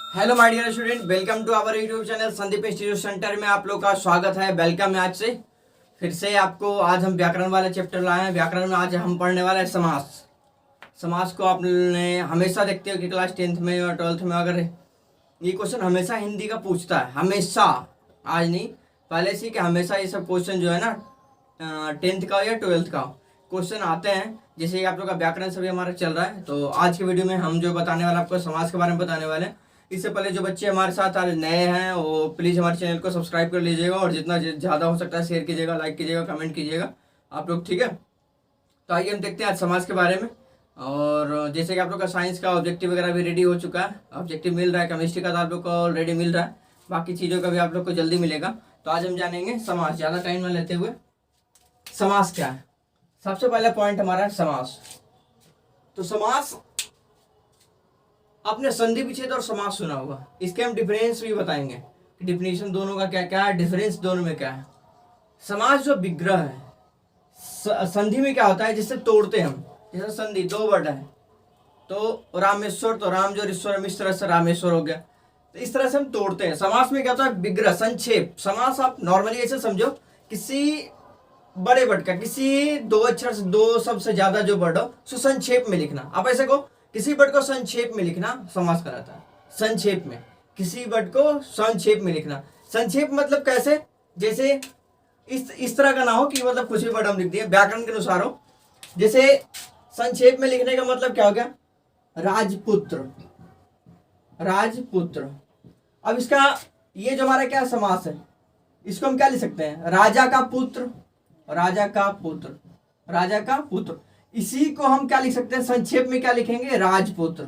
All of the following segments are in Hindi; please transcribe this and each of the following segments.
Hello my dear student, welcome to our YouTube channel Sandeep institute centre में आप लोग का स्वागत है। वेलकम है। आज से फिर से आपको आज हम व्याकरण वाले चैप्टर लाए हैं। व्याकरण में आज हम पढ़ने वाले हैं समास। समास को आपने हमेशा देखते हो कि क्लास 10th में और 12th में अगर ये क्वेश्चन हमेशा हिंदी का पूछता है, हमेशा, आज नहीं पहले से कि हमेशा ये सब क्वेश्चन जो है ना 10th का या 12th का क्वेश्चन आते हैं। जैसे कि आप लोग का व्याकरण सभी हमारा चल रहा है, तो आज के वीडियो में हम जो बताने वाले आपको समास के बारे में बताने वाले हैं। इससे पहले जो बच्चे हमारे साथ आज नए हैं वो प्लीज़ हमारे चैनल को सब्सक्राइब कर लीजिएगा और जितना ज़्यादा हो सकता है शेयर कीजिएगा, लाइक कीजिएगा, कमेंट कीजिएगा आप लोग, ठीक है। तो आइए हम देखते हैं आज समाज के बारे में। और जैसे कि आप लोग का साइंस का ऑब्जेक्टिव वगैरह भी रेडी हो चुका है, ऑब्जेक्टिव मिल रहा है, केमिस्ट्री का तो आप लोग को ऑलरेडी मिल रहा है, बाकी चीज़ों का भी आप लोग को जल्दी मिलेगा। तो आज हम जानेंगे समास, ज़्यादा टाइम न लेते हुए समास क्या है। सबसे पहला पॉइंट हमारा है समास। तो समास आपने संधि विच्छेद और समास सुना होगा, इसके हम डिफरेंस भी बताएंगे कि डिफिनेशन दोनों का क्या क्या है, डिफरेंस दोनों में क्या है। समास जो विग्रह है, संधि में क्या होता है जिससे तोड़ते हम, जैसे संधि दो वर्ड है तो रामेश्वर, तो राम जो ईश्वर, इस तरह से रामेश्वर हो गया, तो इस तरह से हम तोड़ते हैं। समास में क्या होता है विग्रह, संक्षेप। समास आप नॉर्मली ऐसे समझो, किसी बड़े वर्ड का, किसी दो अक्षर से, दो शब्द से ज्यादा जो वर्ड हो उसको संक्षेप में लिखना। आप ऐसे को किसी वर्ड को संक्षेप में लिखना समास कराता है। संक्षेप में किसी वर्ड को संक्षेप में लिखना। संक्षेप मतलब कैसे, जैसे इस तरह का ना हो कि मतलब कुछ भी वर्ड हम लिख दिए, व्याकरण के अनुसार हो। जैसे संक्षेप में लिखने का मतलब क्या हो गया, राजपुत्र, राजपुत्र। अब इसका ये जो हमारा क्या समास है, इसको हम क्या लिख सकते हैं, राजा का पुत्र, राजा का पुत्र, राजा का पुत्र। इसी को हम क्या लिख सकते हैं, संक्षेप में क्या लिखेंगे, राजपुत्र,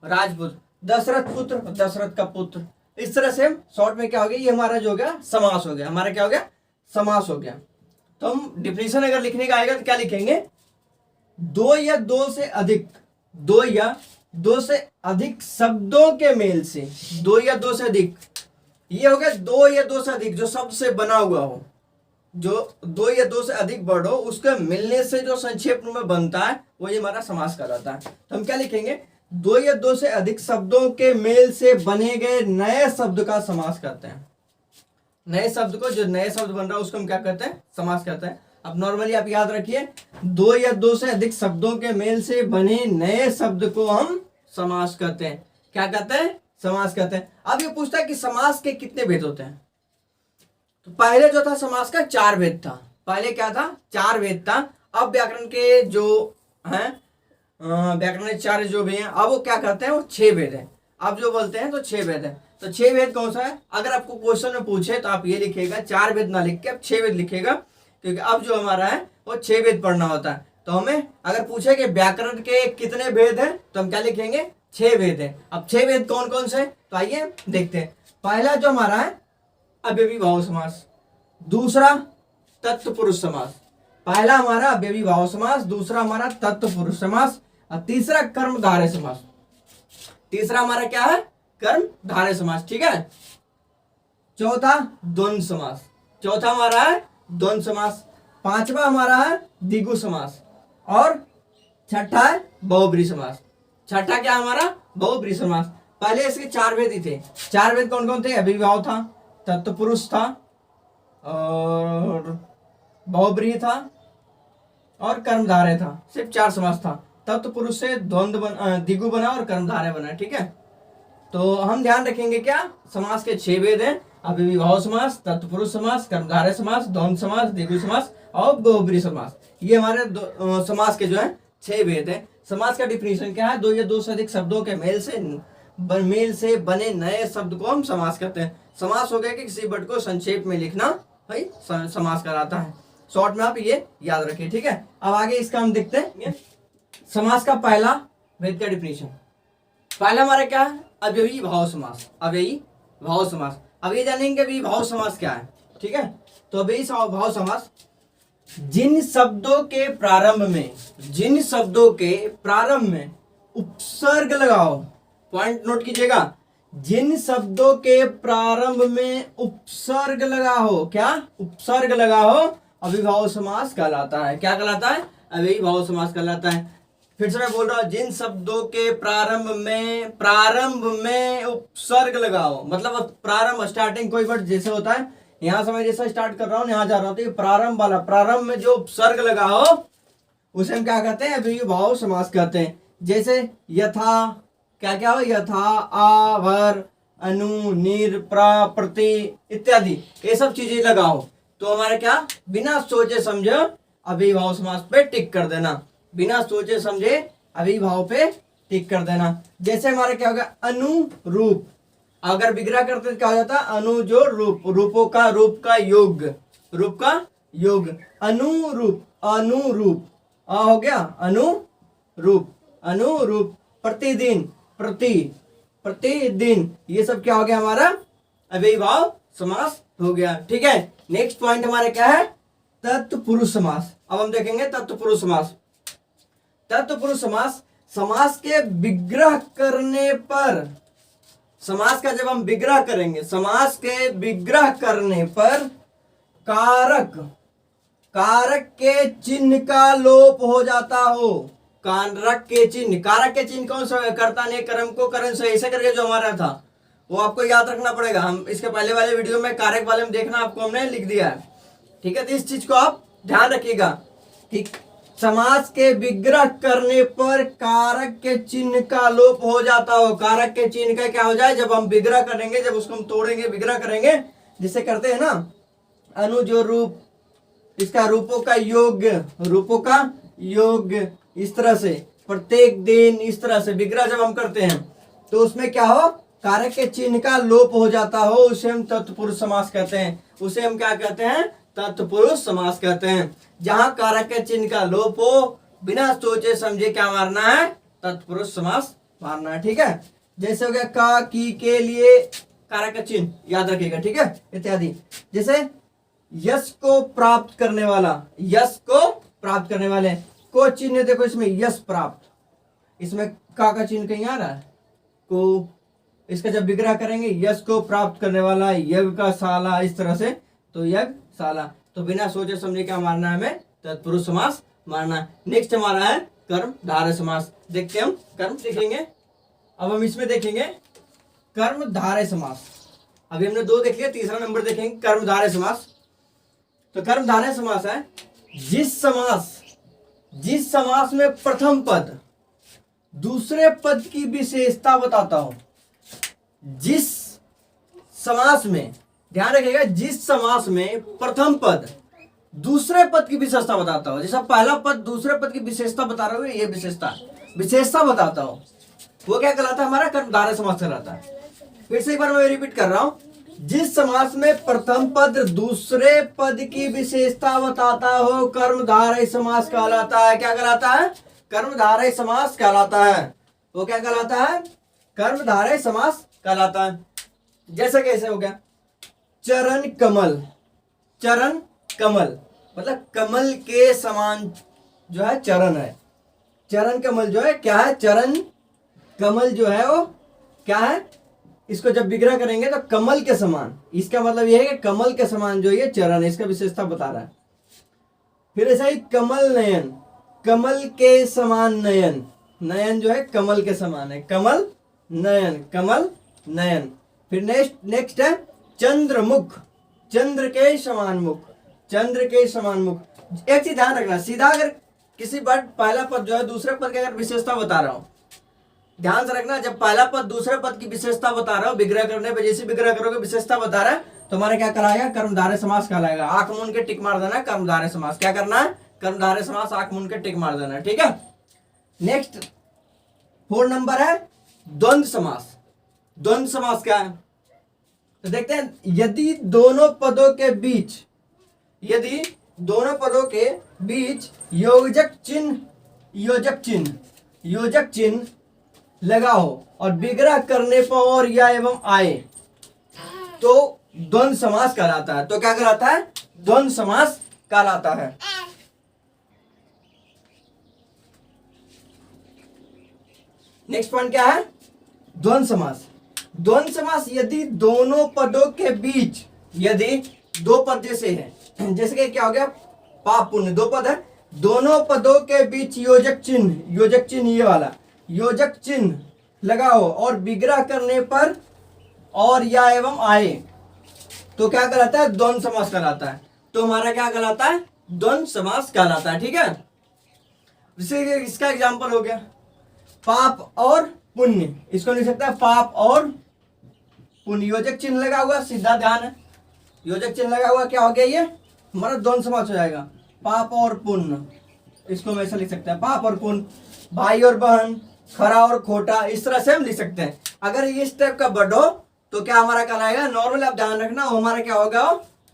राजपुत्र। दशरथ पुत्र, दशरथ का पुत्र। इस तरह से हम शॉर्ट में क्या हो गया, ये हमारा जो हो गया समास हो गया, हमारा क्या हो गया, समास हो गया। तो हम डिफिनेशन अगर लिखने का आएगा तो क्या लिखेंगे, दो या दो से अधिक, दो या दो से अधिक शब्दों के मेल से, दो या दो से अधिक, ये हो गया दो या दो से अधिक जो शब्द से बना हुआ हो, जो दो या दो से अधिक वर्ड हो उसके मिलने से जो संक्षेप में बनता है वो ये हमारा समास कहलाता है। तो हम क्या लिखेंगे, दो या दो से अधिक शब्दों के मेल से बने गए नए शब्द का समास कहते हैं। नए शब्द को, जो नए शब्द बन रहा है उसको हम क्या कहते हैं, समास कहते हैं। अब नॉर्मली आप याद रखिए, दो या दो से अधिक शब्दों के मेल से बने नए शब्द को हम समास कहते हैं। क्या कहते हैं, समास कहते हैं। अब ये पूछता है कि समास के कितने भेद होते हैं। तो पहले जो था समास का चार भेद था, पहले क्या था, चार भेद था। अब व्याकरण के जो हैं, व्याकरण चार जो भी हैं, अब वो क्या करते हैं, वो छह भेद है। अब जो बोलते हैं तो छह भेद है। तो छह भेद कौन सा है, अगर आपको क्वेश्चन में पूछे तो आप ये लिखेगा, चार भेद ना लिख के आप छह भेद लिखेगा, क्योंकि अब जो हमारा है वो छह भेद पढ़ना होता है। तो हमें अगर पूछे कि व्याकरण के कितने भेद हैं तो हम क्या लिखेंगे, छह भेद है। अब छह भेद कौन कौन से, तो आइए देखते हैं। पहला जो हमारा है अव्ययीभाव समास, दूसरा तत्पुरुष समास। पहला हमारा अव्ययीभाव समास, दूसरा हमारा तत्पुरुष समास, और तीसरा कर्मधारय समास। तीसरा हमारा क्या है, कर्मधारय समास, ठीक है। चौथा द्वंद्व समास, चौथा हमारा है द्वंद्व समास। पांचवा हमारा है द्विगु समास, और छठा है बहुब्रीहि समास। छठा क्या हमारा, बहुब्रीहि समास। पहले इसके चार भेद ही थे। चार भेद कौन कौन थे, अव्ययीभाव था, तत्पुरुष था, और बहुब्रीहि था, और कर्मधारय था। सिर्फ चार समास था। तत्पुरुष से द्वंद्व द्विगु बना और कर्मधारय बना, ठीक है। तो हम ध्यान रखेंगे क्या, समास के छह भेद हैं, अव्ययीभाव समास, तत्पुरुष समास, कर्मधारय समास, द्वंद्व समास, द्विगु समास और बहुब्रीहि समास। ये हमारे समास के जो है छह भेद है। समास का डिफिनेशन क्या है, दो या दो से अधिक शब्दों के मेल से बने नए शब्द को हम समास कहते हैं। समास हो गया कि किसी वर्ड को संक्षेप में लिखना भाई समास कराता है। शॉर्ट में आप ये याद रखिए, ठीक है। अब आगे इसका हम देखते हैं समास का पहला भेद का डिफिनेशन। पहला हमारा क्या है, अव्ययीभाव समास, अव्ययीभाव समास। अब ये जानेंगे अव्ययीभाव समास क्या है, ठीक है। तो अव्ययीभाव समास, जिन शब्दों के प्रारंभ में उपसर्ग लगाओ, पॉइंट नोट कीजिएगा, जिन शब्दों के प्रारंभ में उपसर्ग लगा हो, क्या उपसर्ग लगा हो, अव्ययीभाव समास कहलाता है। क्या कहलाता है, अव्ययीभाव समास कहलाता है। फिर से मैं बोल रहा हूं, जिन शब्दों के प्रारंभ में उपसर्ग लगाओ, मतलब प्रारंभ स्टार्टिंग कोई वर्ड जैसे होता है, यहां से मैं जैसा स्टार्ट कर रहा हूं यहां जा रहा हूं, तो ये प्रारंभ वाला, प्रारंभ में जो उपसर्ग लगाओ उसे हम क्या कहते हैं, अव्ययीभाव समास कहते हैं। जैसे यथा, क्या क्या हो, यथा, आवर, अनु, निर, प्रा, प्रति इत्यादि, ये सब चीजें लगाओ तो हमारे क्या, बिना सोचे समझे अव्ययीभाव समास पे टिक कर देना, बिना सोचे समझे अव्ययीभाव पे टिक कर देना। जैसे हमारा क्या होगा, अनुरूप, अगर विग्रह करते तो क्या हो जाता, अनु जो रूप, रूपों का, रूप का योग, रूप का योग, अनुरूप, अनुरूप, आ हो गया अनुरूप, अनुरूप, प्रतिदिन, प्रति, प्रतिदिन, ये सब क्या हो गया हमारा, अव्ययीभाव समास हो गया। ठीक है, नेक्स्ट पॉइंट हमारा क्या है, तत्पुरुष समास। अब हम देखेंगे तत्पुरुष समास। तत्पुरुष समास, समास के विग्रह करने पर, समास का जब हम विग्रह करेंगे, समास के विग्रह करने पर कारक, कारक के चिन्ह का लोप हो जाता हो। कारक के चिन्ह, कारक के चिन्ह कौन सा है, कर्ता ने कर्म को करण से ऐसे करके जो हमारा था वो आपको याद रखना पड़ेगा। हम इसके पहले वाले वीडियो में कारक वाले में देखना, आपको हमने लिख दिया है। ठीक है, तो इस चीज को आप ध्यान रखिएगा कि समास के विग्रह करने पर कारक के चिन्ह का लोप हो जाता हो। कारक के चिन्ह का क्या हो जाए, जब हम विग्रह करेंगे, जब उसको हम तोड़ेंगे, विग्रह करेंगे, जिसे करते हैं ना, अनु जो रूप, इसका रूपों का योग्य, रूपों का योग्य, इस तरह से प्रत्येक दिन, इस तरह से विग्रह जब हम करते हैं तो उसमें क्या हो, कारक के चिन्ह का लोप हो जाता हो, उसे हम तत्पुरुष समास कहते हैं। उसे हम क्या कहते हैं, तत्पुरुष समास कहते हैं। जहां कारक के चिन्ह का लोप हो, बिना सोचे समझे क्या मारना है, तत्पुरुष समास मारना है। ठीक है, जैसे हो गया का, की, के लिए कारक का चिन्ह याद रखिएगा। ठीक है, इत्यादि। जैसे यश को प्राप्त करने वाला, यश को प्राप्त करने वाले, को चिन्ह देखो इसमें, यश प्राप्त, इसमें का चिन्ह कहीं आ रहा है, को, इसका जब विग्रह करेंगे, यश को प्राप्त करने वाला, यज्ञ का शाला, इस तरह से, तो यज्ञ शाला, तो बिना सोचे समझे क्या मारना है, हमें तत्पुरुष समास मारना है। नेक्स्ट हमारा है कर्मधारय समास। देखते हैं हम, कर्म देखेंगे, अब हम इसमें देखेंगे कर्मधारय समास। अभी हमने दो देख लिया, तीसरा नंबर देखेंगे कर्मधारय समास। तो कर्मधारय समास है, जिस समास में प्रथम पद दूसरे पद की विशेषता बताता हो। जिस समास में, ध्यान रखिएगा, जिस समास में प्रथम पद दूसरे पद की विशेषता बताता हो, जैसा पहला पद दूसरे पद की विशेषता बता रहा हो, ये विशेषता बताता हो, वो क्या कहलाता है, हमारा कर्मधारय समास कहलाता है। फिर से एक बार मैं रिपीट कर रहा हूं, जिस समास में प्रथम पद दूसरे पद की विशेषता बताता हो, कर्मधारय समास कहलाता है। क्या कहलाता है, कर्मधारय समास कहलाता है। वो क्या कहलाता है, कर्मधारय समास कहलाता है। जैसे कैसे हो गया, चरण कमल, चरण कमल मतलब कमल के समान जो है चरण है। चरण कमल जो है क्या है, चरण कमल जो है वो क्या है, इसको जब विग्रह करेंगे तो कमल के समान, इसका मतलब यह है कि कमल के समान जो ये चरण है, इसका विशेषता बता रहा है। फिर ऐसा ही कमल नयन, कमल के समान नयन, नयन जो है कमल के समान है, कमल नयन, कमल नयन। फिर नेक्स्ट है चंद्रमुख, चंद्र के समान मुख, चंद्र के समान मुख। एक चीज ध्यान रखना, सीधा अगर किसी वर्ड पहला पद जो है दूसरे पद की अगर विशेषता बता रहा हूं, ध्यान से रखना, जब पहला पद दूसरे पद की विशेषता बता रहा हूं, विग्रह करने पर जैसे विग्रह करोगे विशेषता बता रहा है, तो हमारा क्या कहलाएगा, कर्मधारय समास कहलाएगा। आंख मूंद के टिक मार देना, कर्मधारय समास। क्या करना है, कर्मधारय समास, आंख मूंद के टिक मार देना। ठीक है, नेक्स्ट 4 नंबर है द्वंद्व समास। द्वंद्व समास क्या है, तो देखते हैं, यदि दोनों पदों के बीच, यदि दोनों पदों के बीच योजक चिन्ह लगा हो और विग्रह करने पर और या एवं आए तो द्वंद्व समास कहलाता है। तो क्या कहलाता है, द्वंद्व समास कहलाता है। नेक्स्ट पॉइंट क्या है, द्वंद्व समास। द्वंद्व समास यदि दोनों पदों के बीच, यदि दो पद जैसे हैं, जैसे कि क्या हो गया, पाप पुण्य, दो पद है, दोनों पदों के बीच योजक चिन्ह ये वाला योजक चिन्ह लगाओ और विग्रह करने पर और या एवं आए तो क्या कहलाता है? द्वंद्व समास कहलाता है। तो हमारा क्या कहलाता है? द्वंद्व समास कहलाता है। ठीक है, जैसे इसका एग्जांपल हो गया पाप और पुण्य, इसको लिख सकता है पाप और पुण्य। योजक चिन्ह लगा हुआ, सीधा ध्यान है, योजक चिन्ह लगा हुआ क्या हो गया? ये हमारा द्वंद्व समास हो जाएगा, पाप और पुण्य। इसको हम ऐसा लिख सकते हैं, पाप और पुण्य। भाई और बहन, खरा और खोटा, इस तरह से हम लिख सकते हैं। अगर इस टाइप का वर्ड हो तो क्या हमारा कहलाएगा? नॉर्मल आप ध्यान रखना, हमारा क्या होगा?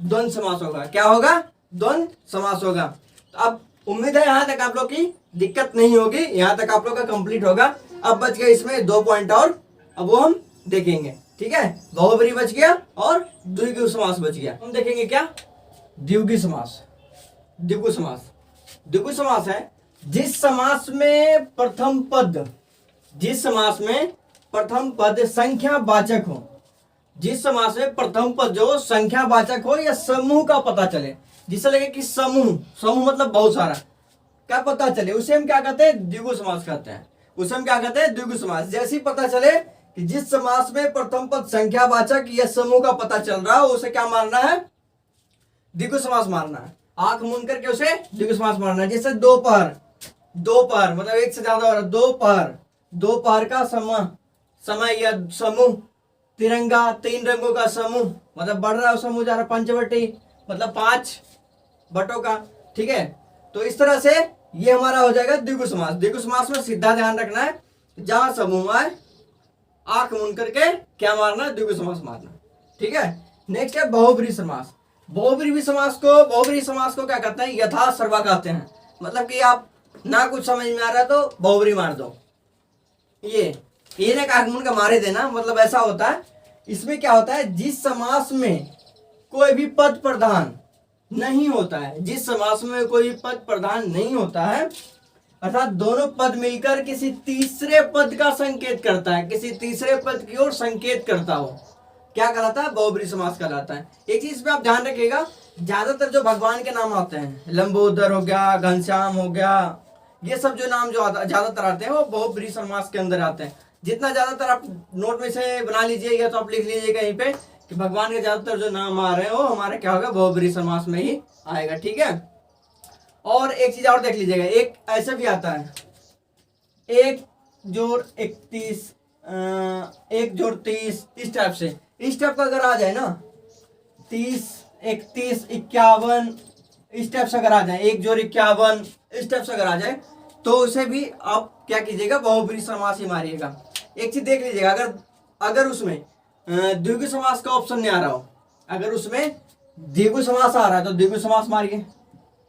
द्वंद्व समास होगा। क्या होगा? द्वंद्व समास होगा। तो अब उम्मीद है यहाँ तक आप लोग की दिक्कत नहीं होगी, यहाँ तक आप लोग का कंप्लीट होगा। अब बच गए इसमें 2 पॉइंट और, अब वो हम देखेंगे। ठीक है, बहुब्रीहि बच गया और द्विगु समास बच गया। हम देखेंगे क्या? द्विगु समास। द्विगु समास, द्विगु समास है जिस समास में प्रथम पद संख्यावाचक हो, जिस समास में प्रथम पद जो संख्यावाचक हो या समूह का पता चले, जिसे लगे कि समूह मतलब बहुत सारा क्या पता चले, उसे हम क्या कहते हैं? द्विगु समास कहते हैं। उसे हम क्या कहते हैं? द्विगु समास। जैसे ही पता चले कि जिस समास में प्रथम पद संख्यावाचक या समूह का पता चल रहा हो, उसे क्या मारना है? द्विगु समास मारना है। आंख मूंद करके उसे द्विगु समास मारना है। जैसे दोपहर मतलब एक से ज्यादा हो रहा है, दोपहर का समय या समूह। तिरंगा, 3 रंगों का समूह मतलब बढ़ रहा है समूह, जा रहा है। पंचवटी मतलब 5 बटों का। ठीक है, तो इस तरह से ये हमारा हो जाएगा द्विगु समास। द्विगु समास में सीधा ध्यान रखना है, जहां समूह आए आंख मूंद करके क्या मारना? द्विगु समास मारना। ठीक है, नेक्स्ट है बहुब्रीहि समास। बहुब्रीहि समास को क्या कहते हैं? यथा सर्वा कहते हैं। मतलब कि आप ना कुछ समझ में आ रहा तो बहुब्रीहि मार दो। ये ना आंख मूंद का मारे देना, मतलब ऐसा होता है। इसमें क्या होता है? जिस समास में कोई भी पद प्रधान नहीं होता है, जिस समास में कोई पद प्रधान नहीं होता है, अर्थात दोनों पद मिलकर किसी तीसरे पद का संकेत करता है, किसी तीसरे पद की ओर संकेत करता हो, क्या कहलाता है? बहुब्रीहि समास कहलाता है। एक चीज पे आप ध्यान रखिएगा, ज्यादातर जो भगवान के नाम आते हैं, लंबोदर हो गया, घनश्याम हो गया, ये सब जो नाम जो ज्यादातर आते हैं वो बहुब्रीहि समास के अंदर आते हैं। जितना ज्यादातर आप नोट में से बना लीजिएगा तो आप लिख लीजिएगा यहीं पे कि भगवान के ज्यादातर जो नाम आ रहे हैं वो हमारे क्या होगा? बहुब्रीहि समास में ही आएगा। ठीक है, और एक चीज और देख लीजिएगा, एक ऐसे भी आता है 1 जोड़ 31, 1 जोड़ 30, इस टाइप से। इस टाइप का अगर आ जाए ना 30, 31, 51, इस टाइप से अगर आ जाए 1 जोड़ 51, इस टाइप से अगर आ जाए तो उसे भी आप क्या कीजिएगा? बहुब्रीहि समास ही मारिएगा। एक चीज देख लीजिएगा, अगर उसमें द्विगु समास का ऑप्शन नहीं आ रहा हो, अगर उसमें द्विगु समास आ रहा है तो द्विगु समास मारिए।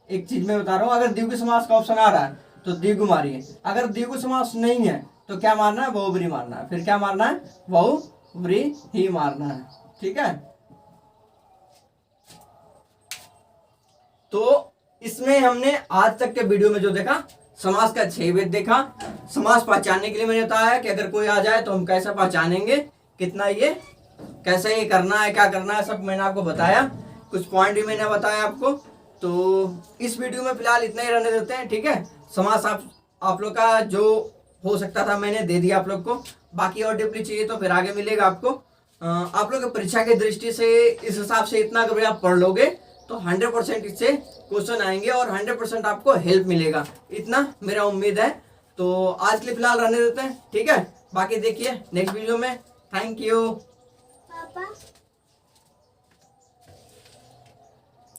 एक चीज मैं बता रहा हूँ, अगर द्विगु समास का ऑप्शन आ रहा है तो द्विगु मारिए। अगर द्विगु समास नहीं है तो क्या मारना है? बहुब्रीहि मारना है। फिर क्या मारना है? बहुब्रीहि ही मारना है। ठीक है, तो इसमें हमने आज तक के वीडियो में जो देखा, समास का 6 भेद देखा। समास पहचानने के लिए मैंने बताया कि अगर कोई आ जाए तो हम कैसे पहचानेंगे, कितना ये कैसे ये करना है, क्या करना है, सब मैंने आपको बताया। कुछ पॉइंट भी मैंने बताया आपको। तो इस वीडियो में फिलहाल इतना ही रहने देते हैं। ठीक है, समास आप लोग का जो हो सकता था मैंने दे दिया आप लोग को। बाकी और डीपली चाहिए तो फिर आगे मिलेगा आपको। आप लोग की परीक्षा की दृष्टि से इस हिसाब से इतना अगर आप पढ़ लोगे तो 100% इससे क्वेश्चन आएंगे और 100% आपको हेल्प मिलेगा, इतना मेरा उम्मीद है। तो आज के लिए फिलहाल रहने देते हैं। ठीक है, बाकी देखिए नेक्स्ट वीडियो में। Thank you.